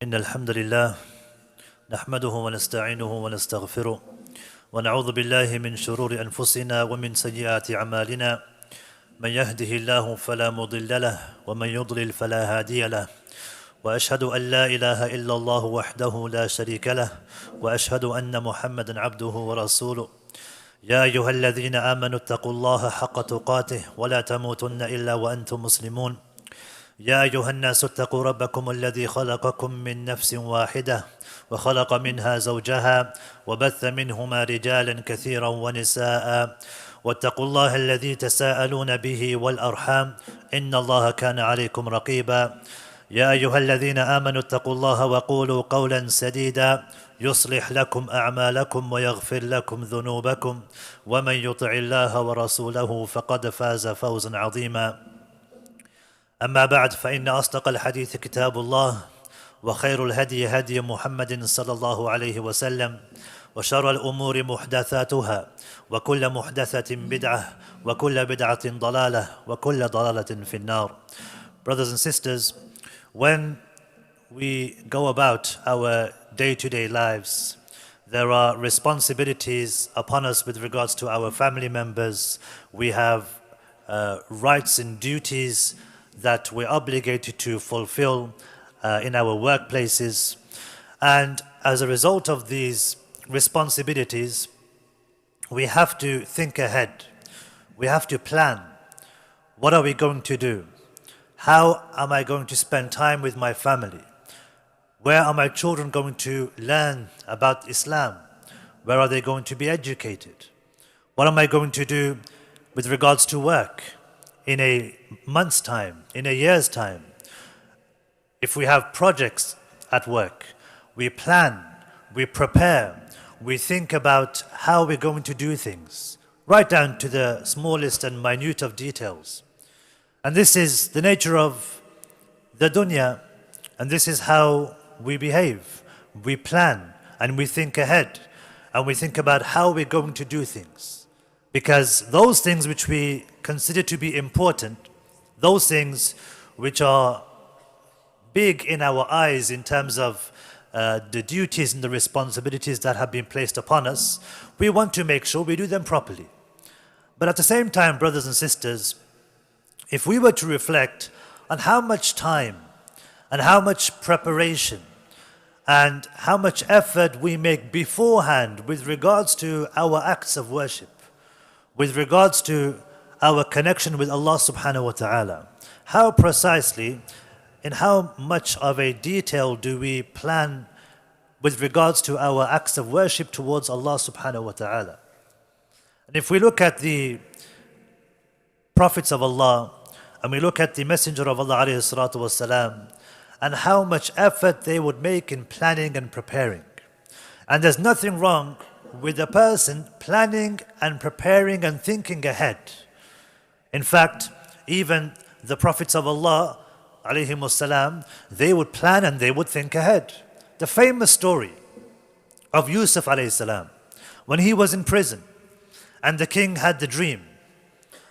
إن الحمد لله نحمده ونستعينه ونستغفره ونعوذ بالله من شرور أنفسنا ومن سيئات أعمالنا من يهده الله فلا مضل له ومن يضلل فلا هادي له وأشهد أن لا إله إلا الله وحده لا شريك له وأشهد أن محمدا عبده ورسوله يا أيها الذين آمنوا اتقوا الله حق تقاته ولا تموتن إلا وأنتم مسلمون يا أيها الناس اتقوا ربكم الذي خلقكم من نفس واحدة وخلق منها زوجها وبث منهما رجالا كثيرا ونساء واتقوا الله الذي تساءلون به والأرحام إن الله كان عليكم رقيبا يا أيها الذين آمنوا اتقوا الله وقولوا قولا سديدا يصلح لكم أعمالكم ويغفر لكم ذنوبكم ومن يطع الله ورسوله فقد فاز فوزا عظيما أما بعد فإن أصدق الحديث كتاب الله وخير الهدي هدي محمد صلى الله عليه وسلم وشر الأمور محدثاتها وكل محدثة بدعة وكل بدعة ضلالة وكل ضلالة في النار. Brothers and sisters, when we go about our day-to-day lives, there are responsibilities upon us with regards to our family members. We have rights and duties that we're obligated to fulfill in our workplaces. And as a result of these responsibilities, we have to think ahead. We have to plan. What are we going to do? How am I going to spend time with my family? Where are my children going to learn about Islam? Where are they going to be educated? What am I going to do with regards to work in a month's time, in a year's time? If we have projects at work, we plan, we prepare, we think about how we're going to do things, right down to the smallest and minute of details. And this is the nature of the dunya, and this is how we behave. We plan and we think ahead, and we think about how we're going to do things. Because those things which we consider to be important, those things which are big in our eyes in terms of the duties and the responsibilities that have been placed upon us, we want to make sure we do them properly. But at the same time, brothers and sisters, if we were to reflect on how much time and how much preparation and how much effort we make beforehand with regards to our acts of worship, with regards to our connection with Allah subhanahu wa ta'ala, how precisely, in how much of a detail do we plan with regards to our acts of worship towards Allah subhanahu wa ta'ala? And if we look at the prophets of Allah, and we look at the Messenger of Allah alayhi salatu wasalam, and how much effort they would make in planning and preparing. And there's nothing wrong with a person planning and preparing and thinking ahead. In fact, even the prophets of Allah alayhim wassalam, they would plan and they would think ahead. The famous story of Yusuf alayhi salam, when he was in prison and the king had the dream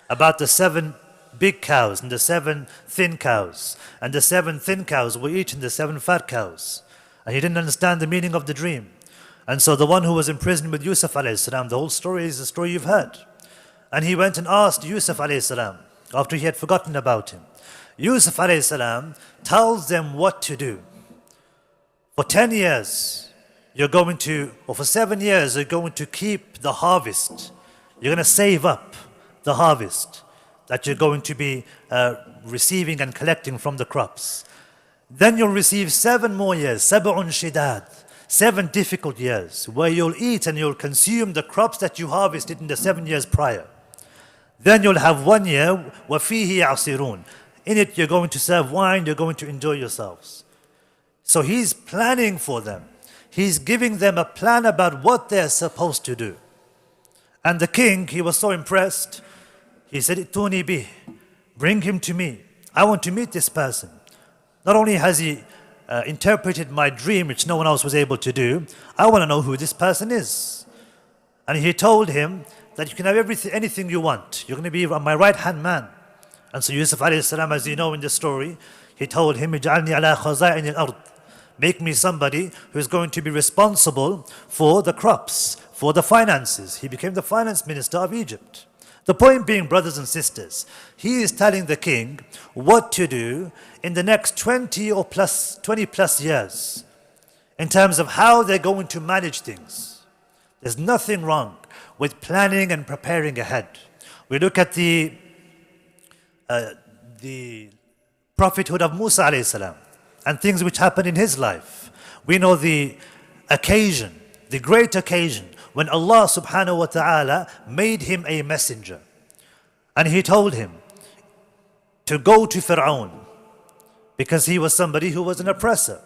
about the 7 big cows and the 7 thin cows, and the 7 thin cows were eating the 7 fat cows, and he didn't understand the meaning of the dream. And so the one who was in prison with Yusuf alayhi salam, the whole story is the story you've heard. And he went and asked Yusuf alayhi salam, after he had forgotten about him. Yusuf alayhi salam tells them what to do. For 10 years, you're going to, or for 7 years, you're going to keep the harvest. You're going to save up the harvest that you're going to be receiving and collecting from the crops. Then you'll receive 7 more years, sab'un shidad, 7 difficult years, where you'll eat and you'll consume the crops that you harvested in the 7 years prior. Then you'll have 1 year, وَفِيهِ يَعْصِرُونَ. In it you're going to serve wine, you're going to enjoy yourselves. So he's planning for them. He's giving them a plan about what they're supposed to do. And the king, he was so impressed, he said, "Ituni bih, bring him to me. I want to meet this person." Not only has he interpreted my dream, which no one else was able to do, I want to know who this person is. And he told him that you can have anything you want. You're going to be my right-hand man. And so Yusuf alayhi salam, as you know in the story, he told him, "Ij'alni ala khaza'in al-ard." Make me somebody who's going to be responsible for the crops, for the finances. He became the finance minister of Egypt. The point being, brothers and sisters, he is telling the king what to do in the next 20 plus years in terms of how they're going to manage things. There's nothing wrong with planning and preparing ahead. We look at the prophethood of Musa alayhi salam and things which happened in his life. We know the occasion, the great occasion, when Allah subhanahu wa ta'ala made him a messenger. And he told him to go to Fir'aun because he was somebody who was an oppressor.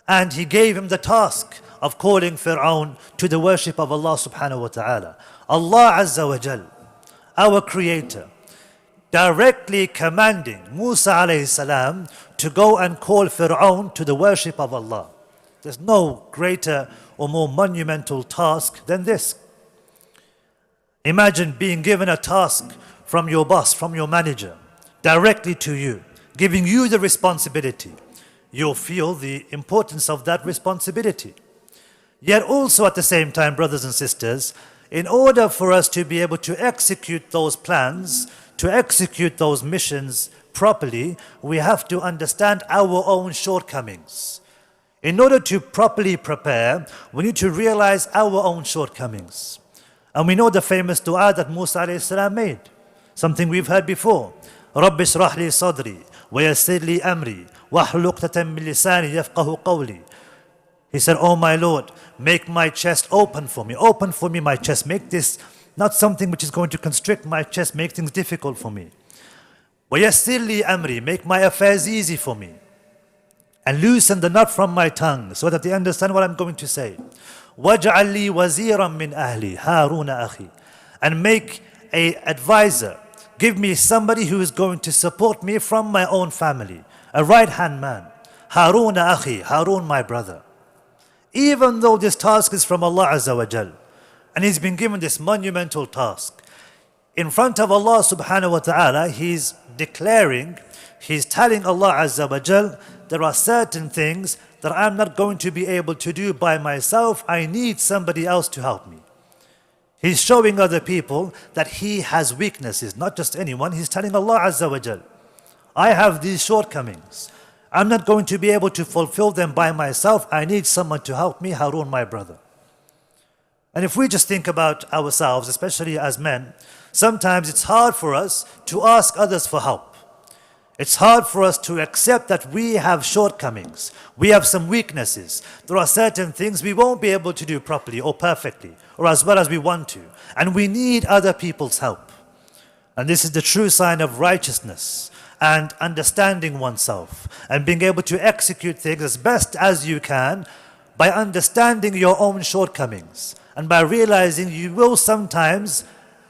And he gave him the task of calling Fir'aun to the worship of Allah subhanahu wa ta'ala. Allah Azza wa Jal, our creator, directly commanding Musa alayhi salam to go and call Fir'aun to the worship of Allah. There's no greater or more monumental task than this. Imagine being given a task from your boss, from your manager, directly to you, giving you the responsibility. You'll feel the importance of that responsibility. Yet also at the same time, brothers and sisters, in order for us to be able to execute those plans, to execute those missions properly, we have to understand our own shortcomings. In order to properly prepare, we need to realize our own shortcomings. And we know the famous dua that Musa alayhi salam made, something we've heard before. رَبِّ اشْرَحْ لِي صَدْرِي وَيَسِّرْ لِي أَمْرِي وَاحْلُلْ عُقْدَةً مِّن لِّسَانِي يَفْقَهُ قَوْلِي. He said, oh my Lord, make my chest open for me. Open for me my chest. Make this not something which is going to constrict my chest, make things difficult for me. وَيَسِّرْ لِي أَمْرِي. Make my affairs easy for me. And loosen the knot from my tongue so that they understand what I'm going to say. وَاجْعَلْ لِي وَزِيرًا مِّنْ أَهْلِي هَارُونَ أَخِي. And make an advisor. Give me somebody who is going to support me from my own family. A right-hand man. هَارُونَ أَخِي. Harun, my brother. Even though this task is from Allah Azza wa Jal, and he's been given this monumental task, in front of Allah subhanahu wa ta'ala, he's declaring, he's telling Allah Azza wa Jal, there are certain things that I'm not going to be able to do by myself. I need somebody else to help me. He's showing other people that he has weaknesses, not just anyone. He's telling Allah Azza wa Jal, I have these shortcomings. I'm not going to be able to fulfill them by myself. I need someone to help me, Harun, my brother. And if we just think about ourselves, especially as men, sometimes it's hard for us to ask others for help. It's hard for us to accept that we have shortcomings. We have some weaknesses. There are certain things we won't be able to do properly or perfectly or as well as we want to. And we need other people's help. And this is the true sign of righteousness and understanding oneself and being able to execute things as best as you can by understanding your own shortcomings and by realizing you will sometimes,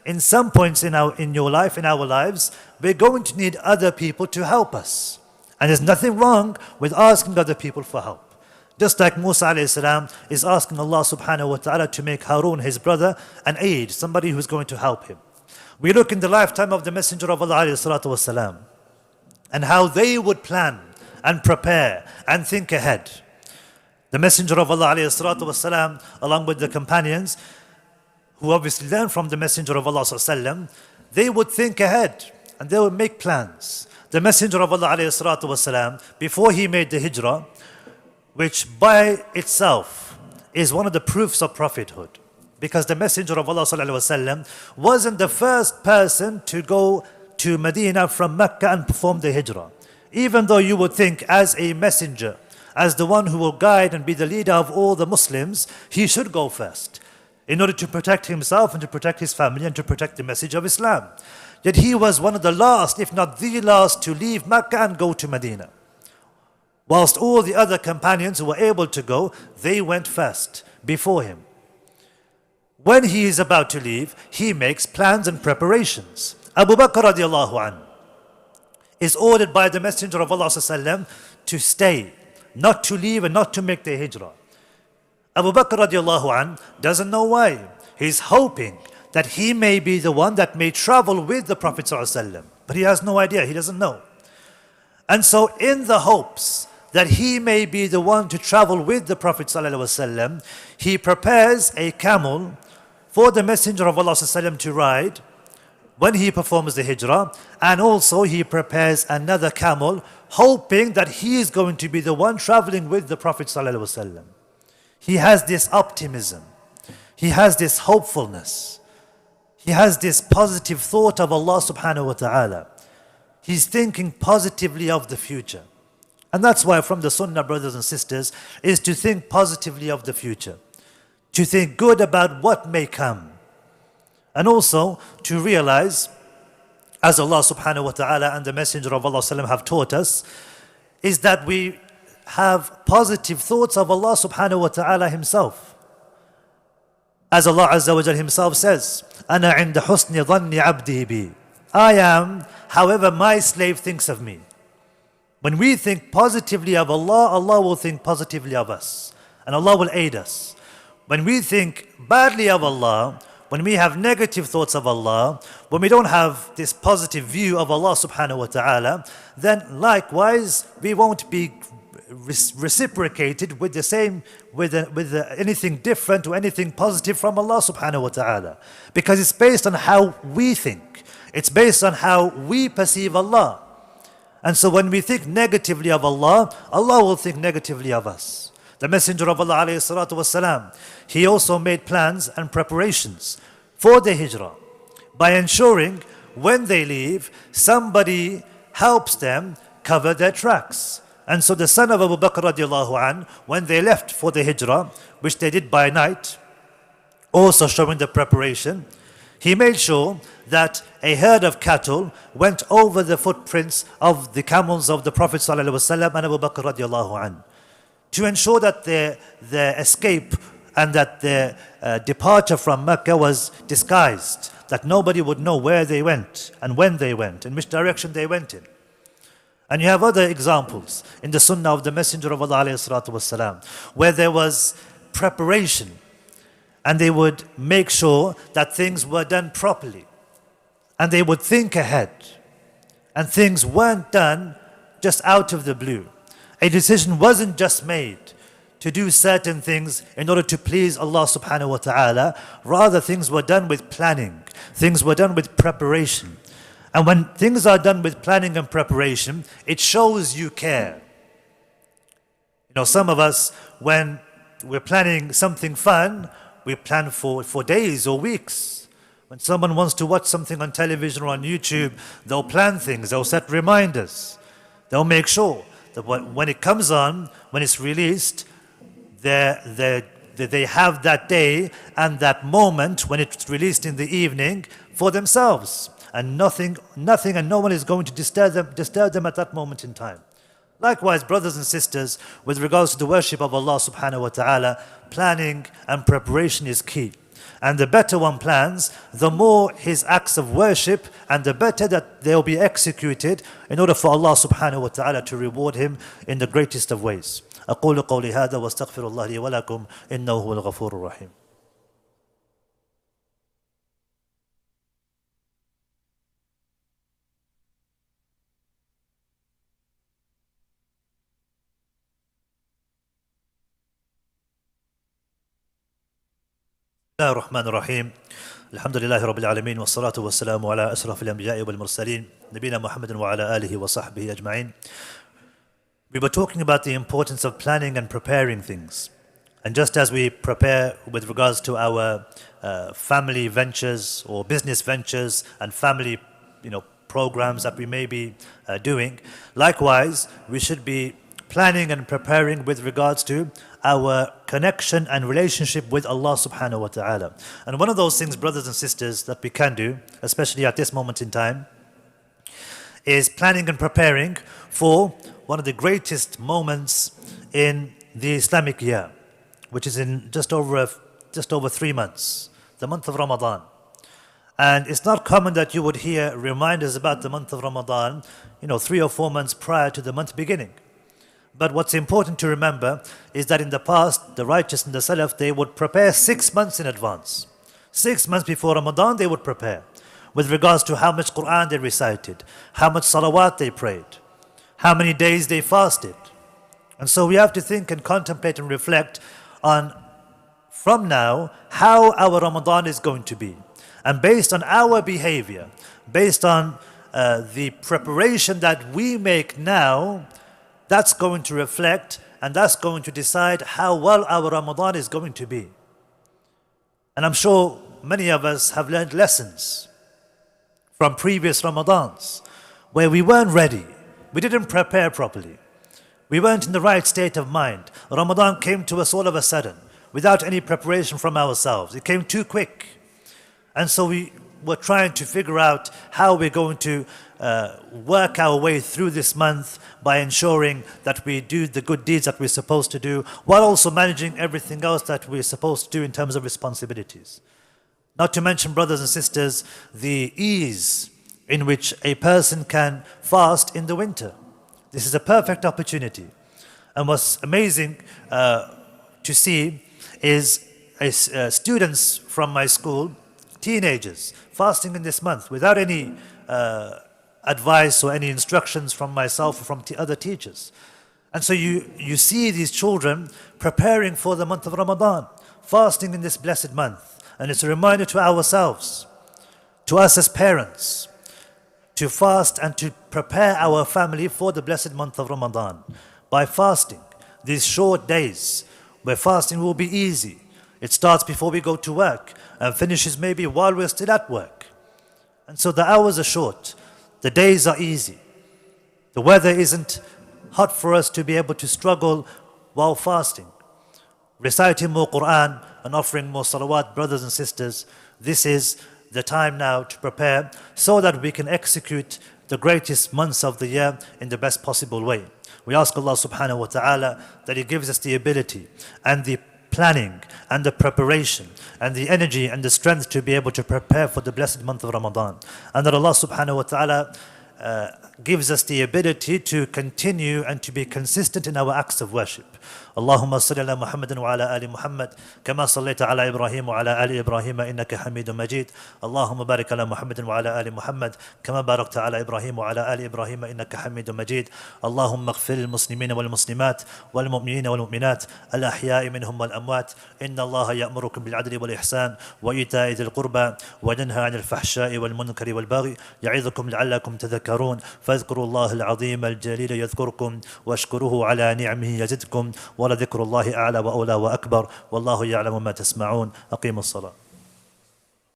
in some points in your life, in our lives, we're going to need other people to help us. And there's nothing wrong with asking other people for help. Just like Musa alayhi salam is asking Allah subhanahu wa ta'ala to make Harun, his brother, an aid, somebody who's going to help him. We look in the lifetime of the Messenger of Allah alayhi salatu wasalam, and how they would plan and prepare and think ahead. The Messenger of Allah alayhi salatu wasalam, along with the companions, who obviously learned from the Messenger of Allah sallallahu, they would think ahead and they would make plans. The Messenger of Allah alayhi salatu wasalam, before he made the hijrah, which by itself is one of the proofs of prophethood, because the Messenger of Allah sallallahu wasn't the first person to go to Medina from Mecca and perform the hijrah. Even though you would think as a messenger, as the one who will guide and be the leader of all the Muslims, he should go first in order to protect himself and to protect his family and to protect the message of Islam. Yet he was one of the last, if not the last, to leave Mecca and go to Medina. Whilst all the other companions who were able to go, they went first before him. When he is about to leave, he makes plans and preparations. Abu Bakr radiallahu anhu is ordered by the Messenger of Allah sallallahu to stay, not to leave and not to make the hijrah. Abu Bakr radiallahu anhu doesn't know why. He's hoping that he may be the one that may travel with the Prophet sallallahu, but he has no idea, he doesn't know. And so in the hopes that he may be the one to travel with the Prophet ﷺ, he prepares a camel for the Messenger of Allah ﷺ to ride when he performs the hijrah, and also he prepares another camel, hoping that he is going to be the one traveling with the Prophet ﷺ. He has this optimism, he has this hopefulness, he has this positive thought of Allah subhanahu wa ta'ala. He's thinking positively of the future. And that's why from the sunnah, brothers and sisters, is to think positively of the future, to think good about what may come, and also to realize, as Allah subhanahu wa ta'ala and the Messenger of Allah sallam have taught us, is that we have positive thoughts of Allah subhanahu wa ta'ala himself. As Allah azza wa jal himself says, أَنَا عِنْدَ حُسْنِ ظَنِّ عَبْدِهِ بِي, I am however my slave thinks of me. When we think positively of Allah, Allah will think positively of us, and Allah will aid us. When we think badly of Allah, when we have negative thoughts of Allah, when we don't have this positive view of Allah subhanahu wa ta'ala, then likewise we won't be reciprocated with the same, with anything different or anything positive from Allah subhanahu wa ta'ala. Because it's based on how we think. It's based on how we perceive Allah. And so when we think negatively of Allah, Allah will think negatively of us. The Messenger of Allah alayhi salatu wasalam, he also made plans and preparations for the hijrah by ensuring when they leave, somebody helps them cover their tracks. And so the son of Abu Bakr radiallahu an, when they left for the hijrah, which they did by night, also showing the preparation, he made sure that a herd of cattle went over the footprints of the camels of the Prophet sallallahu alaihi wasallam and Abu Bakr radiallahu an, to ensure that their escape and that their departure from Mecca was disguised, that nobody would know where they went and when they went and which direction they went in. And you have other examples in the sunnah of the Messenger of Allah alayhi salatu wasalam, where there was preparation and they would make sure that things were done properly and they would think ahead and things weren't done just out of the blue. A decision wasn't just made to do certain things in order to please Allah subhanahu wa ta'ala. Rather, things were done with planning. Things were done with preparation. And when things are done with planning and preparation, it shows you care. You know, some of us, when we're planning something fun, we plan for days or weeks. When someone wants to watch something on television or on YouTube, they'll plan things, they'll set reminders. They'll make sure that when it comes on, when it's released, they have that day and that moment when it's released in the evening for themselves. And nothing and no one is going to disturb them at that moment in time. Likewise, brothers and sisters, with regards to the worship of Allah subhanahu wa ta'ala, planning and preparation is key. And the better one plans, the more his acts of worship, and the better that they'll be executed in order for Allah subhanahu wa ta'ala to reward him in the greatest of ways. أقول قولي هذا واستغفر الله لي ولكم إنه هو الغفور الرحيم. بسم الله الرحمن الرحيم. الحمد لله رب العالمين والصلاة والسلام على أشرف الأنبياء والمرسلين نبينا محمد وعلى آله وصحبه أجمعين. We were talking about the importance of planning and preparing things. And just as we prepare with regards to our family ventures or business ventures and family, programs that we may be doing, likewise, we should be planning and preparing with regards to our connection and relationship with Allah subhanahu wa ta'ala. And one of those things, brothers and sisters, that we can do, especially at this moment in time, is planning and preparing for one of the greatest moments in the Islamic year, which is in just over 3 months, the month of Ramadan. And it's not common that you would hear reminders about the month of Ramadan, 3 or 4 months prior to the month beginning. But what's important to remember is that in the past, the righteous and the Salaf, they would prepare 6 months in advance. 6 months before Ramadan, they would prepare with regards to how much Quran they recited, how much salawat they prayed, how many days they fasted, And so we have to think and contemplate and reflect on, from now, how our Ramadan is going to be. And based on our behavior, based on the preparation that we make now, that's going to reflect and that's going to decide how well our Ramadan is going to be. And I'm sure many of us have learned lessons from previous Ramadans where we weren't ready. We didn't prepare properly. We weren't in the right state of mind. Ramadan came to us all of a sudden without any preparation from ourselves. It came too quick. And so we were trying to figure out how we're going to work our way through this month by ensuring that we do the good deeds that we're supposed to do, while also managing everything else that we're supposed to do in terms of responsibilities. Not to mention, brothers and sisters, the ease in which a person can fast in the winter. This is a perfect opportunity. And what's amazing to see is students from my school, teenagers, fasting in this month without any advice or any instructions from myself or from other teachers. And so you see these children preparing for the month of Ramadan, fasting in this blessed month. And it's a reminder to ourselves, to us as parents, to fast and to prepare our family for the blessed month of Ramadan by fasting these short days where fasting will be easy. It starts before we go to work and finishes maybe while we're still at work. And so the hours are short, the days are easy. The weather isn't hot for us to be able to struggle while fasting. Reciting more Quran and offering more salawat, brothers and sisters, this is the time now to prepare so that we can execute the greatest months of the year in the best possible way. We ask Allah subhanahu wa ta'ala that He gives us the ability and the planning and the preparation and the energy and the strength to be able to prepare for the blessed month of Ramadan. And that Allah subhanahu wa ta'ala gives us the ability to continue and to be consistent in our acts of worship. اللهم صل على محمد وعلى آل محمد كما صليت على إبراهيم وعلى آل إبراهيم إنك حميد مجيد اللهم بارك على محمد وعلى آل محمد كما باركت على إبراهيم وعلى آل إبراهيم إنك حميد مجيد اللهم اغفر للمسلمين والمسلمات والمؤمنين والمؤمنات الأحياء منهم والأموات إن الله يأمركم بالعدل والإحسان وإيتاء ذي القربى وينهى عن الفحشاء والمنكر والبغي يعظكم لعلكم تذكرون فاذكروا الله العظيم الجليل يذكركم واشكروه على نعمه يزدكم ولذكر الله أعلى وأولى وأكبر والله يعلم ما تسمعون أقيموا الصلاة